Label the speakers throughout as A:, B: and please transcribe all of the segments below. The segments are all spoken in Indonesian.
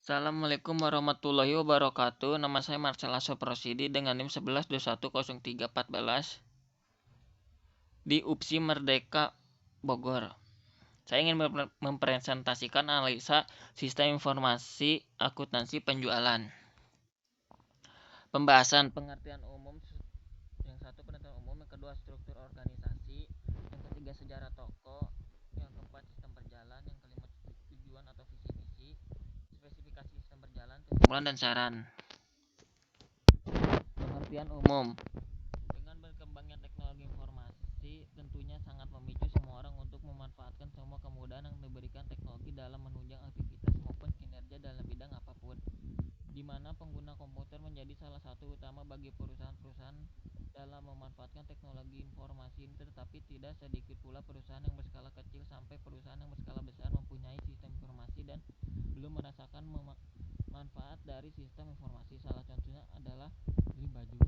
A: Assalamualaikum warahmatullahi wabarakatuh. Nama saya Marcella Soprosidi dengan NIM 11210314 di UPSI Merdeka Bogor. Saya ingin mempresentasikan analisa sistem informasi akuntansi penjualan. Pembahasan pengertian umum. Yang satu, pengertian umum. Yang kedua, struktur organisasi. Yang ketiga, sejarah toko. Yang keempat, sistem berjalan. Yang kelima, tujuan atau visi misi. Spesifikasi sistem berjalan, kesimpulan dan saran. Pengertian umum. Dengan berkembangnya teknologi informasi, tentunya sangat memicu semua orang untuk memanfaatkan semua kemudahan yang diberikan teknologi dalam menunjang aktivitas maupun kinerja dalam bidang apapun, di mana pengguna komputer menjadi salah satu utama bagi perusahaan-perusahaan dalam memanfaatkan teknologi informasi ini. Tetapi tidak sedikit pula perusahaan yang berskala kecil sampai perusahaan yang berskala besar mempunyai sistem informasi dan belum merasakan manfaat dari sistem informasi. Salah contohnya adalah Dream Baju.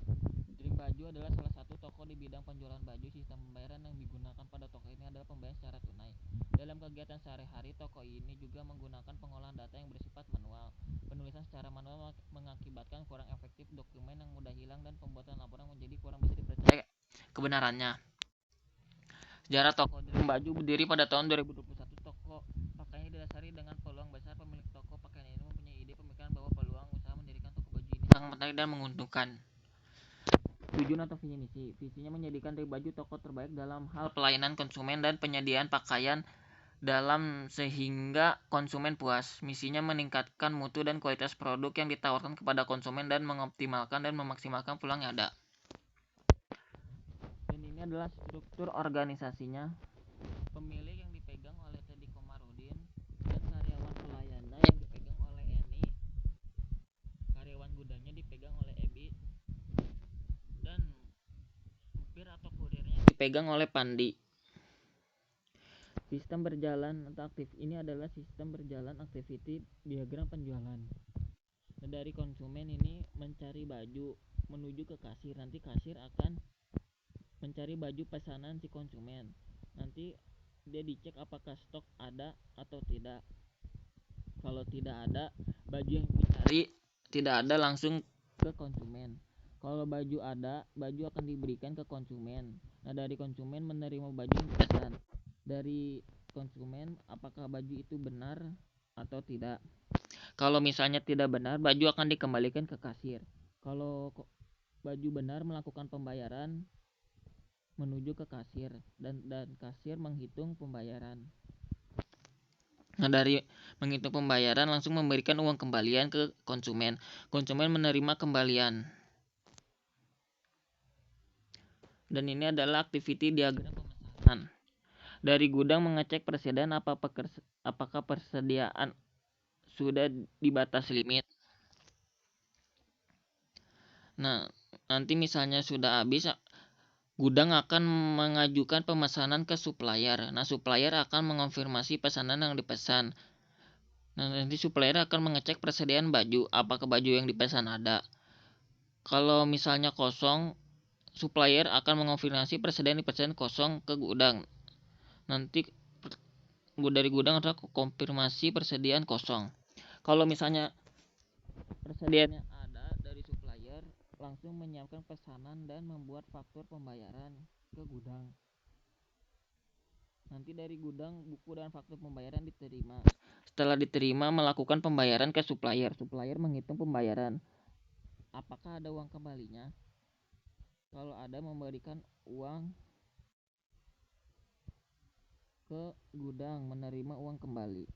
A: Dream Baju adalah salah satu toko di bidang penjualan baju. Sistem pembayaran yang digunakan pada toko ini adalah pembayaran secara tunai. Dalam kegiatan sehari-hari, toko ini juga menggunakan pengolahan data yang bersifat manual. Penulisan secara manual mengakibatkan kurang efektif dokumen yang mudah hilang dan pembuatan laporan menjadi kurang bisa dipercaya kebenarannya. Sejarah toko Dream Baju berdiri pada tahun 2021. Toko pakaian didasari dengan peluang besar. Pemilik toko pakaian ini mempunyai ide pemikiran bahwa peluang usaha mendirikan toko baju ini sangat menarik dan menguntungkan. Tujuan atau visi misi. Visinya menjadikan Dream Baju toko terbaik dalam hal pelayanan konsumen dan penyediaan pakaian dalam sehingga konsumen puas. Misinya meningkatkan mutu dan kualitas produk yang ditawarkan kepada konsumen dan mengoptimalkan dan memaksimalkan peluang yang ada. Dan ini adalah struktur organisasinya. Pemilik yang dipegang oleh Teddy Komarudin dan karyawan pelayannya yang dipegang oleh Eni. Karyawan gudangnya dipegang oleh Ebi dan supir atau kurirnya dipegang oleh Pandi. Sistem berjalan atau aktif ini adalah sistem berjalan activity diagram penjualan. Nah, dari konsumen ini mencari baju menuju ke kasir. Nanti kasir akan mencari baju pesanan si konsumen. Nanti dia dicek apakah stok ada atau tidak. Kalau tidak ada, baju yang dicari tidak ada, langsung ke konsumen. Kalau baju ada, baju akan diberikan ke konsumen. Nah, dari konsumen menerima baju yang dipesan. Dari konsumen, apakah baju itu benar atau tidak. Kalau misalnya tidak benar, baju akan dikembalikan ke kasir. Kalau baju benar, melakukan pembayaran menuju ke kasir dan kasir menghitung pembayaran. Nah, dari menghitung pembayaran langsung memberikan uang kembalian ke konsumen. Konsumen menerima kembalian. Dan ini adalah activity diagram pemesanan. Dari gudang mengecek persediaan apakah persediaan sudah di batas limit. Nah, nanti misalnya sudah habis, gudang akan mengajukan pemesanan ke supplier. Nah, supplier akan mengonfirmasi pesanan yang dipesan. Nah, nanti supplier akan mengecek persediaan baju, apakah baju yang dipesan ada. Kalau misalnya kosong, supplier akan mengonfirmasi persediaan dipesan kosong ke gudang. Nanti dari gudang ada konfirmasi persediaan kosong. Kalau misalnya persediaannya ada, dari supplier langsung menyiapkan pesanan dan membuat faktur pembayaran ke gudang. Nanti dari gudang buku dan faktur pembayaran diterima. Setelah diterima, melakukan pembayaran ke supplier. Supplier menghitung pembayaran. Apakah ada uang kembalinya? Kalau ada, memberikan uang ke gudang, menerima uang kembali.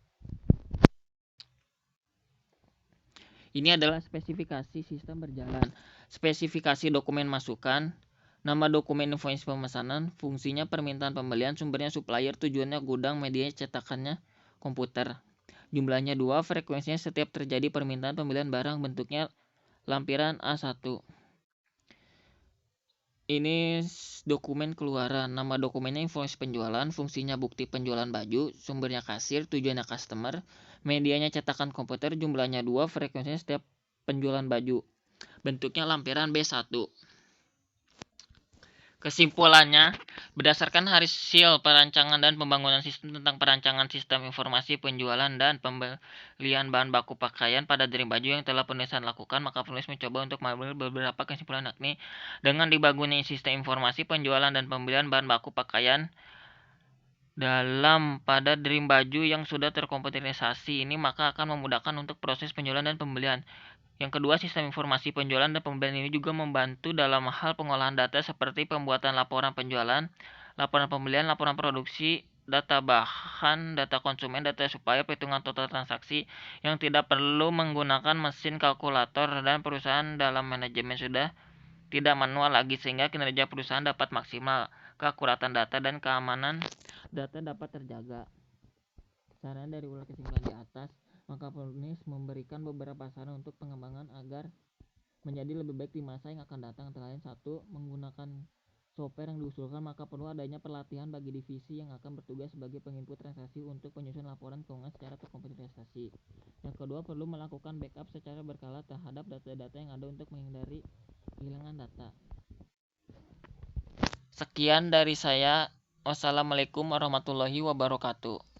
A: Ini adalah spesifikasi sistem berjalan. Spesifikasi dokumen masukan. Nama dokumen invoice pemesanan, fungsinya permintaan pembelian, sumbernya supplier, tujuannya gudang, medianya cetakannya komputer. Jumlahnya 2, frekuensinya setiap terjadi permintaan pembelian barang, bentuknya lampiran A1. Ini dokumen keluaran. Nama dokumennya invoice penjualan, fungsinya bukti penjualan baju, sumbernya kasir, tujuannya customer, medianya cetakan komputer, jumlahnya 2, frekuensinya setiap penjualan baju, bentuknya lampiran B1. Kesimpulannya, berdasarkan hasil perancangan dan pembangunan sistem tentang perancangan sistem informasi penjualan dan pembelian bahan baku pakaian pada Dream Baju yang telah penulisan lakukan, maka penulis mencoba untuk mengambil beberapa kesimpulan, yakni dengan dibangunnya sistem informasi penjualan dan pembelian bahan baku pakaian pada Dream Baju yang sudah terkomputerisasi ini, maka akan memudahkan untuk proses penjualan dan pembelian. Yang kedua, sistem informasi penjualan dan pembelian ini juga membantu dalam hal pengolahan data seperti pembuatan laporan penjualan, laporan pembelian, laporan produksi, data bahan, data konsumen, data supplier, perhitungan total transaksi yang tidak perlu menggunakan mesin kalkulator, dan perusahaan dalam manajemen sudah tidak manual lagi, sehingga kinerja perusahaan dapat maksimal, keakuratan data dan keamanan data dapat terjaga. Saran dari ulah kesimpulan di atas, maka penulis memberikan beberapa saran untuk pengembangan agar menjadi lebih baik di masa yang akan datang. Antara lain, 1. Menggunakan software yang diusulkan, maka perlu adanya pelatihan bagi divisi yang akan bertugas sebagai penginput transaksi untuk penyusunan laporan keuangan secara terkomputerisasi. Yang kedua, perlu melakukan backup secara berkala terhadap data-data yang ada untuk menghindari kehilangan data. Sekian dari saya. Wassalamualaikum warahmatullahi wabarakatuh.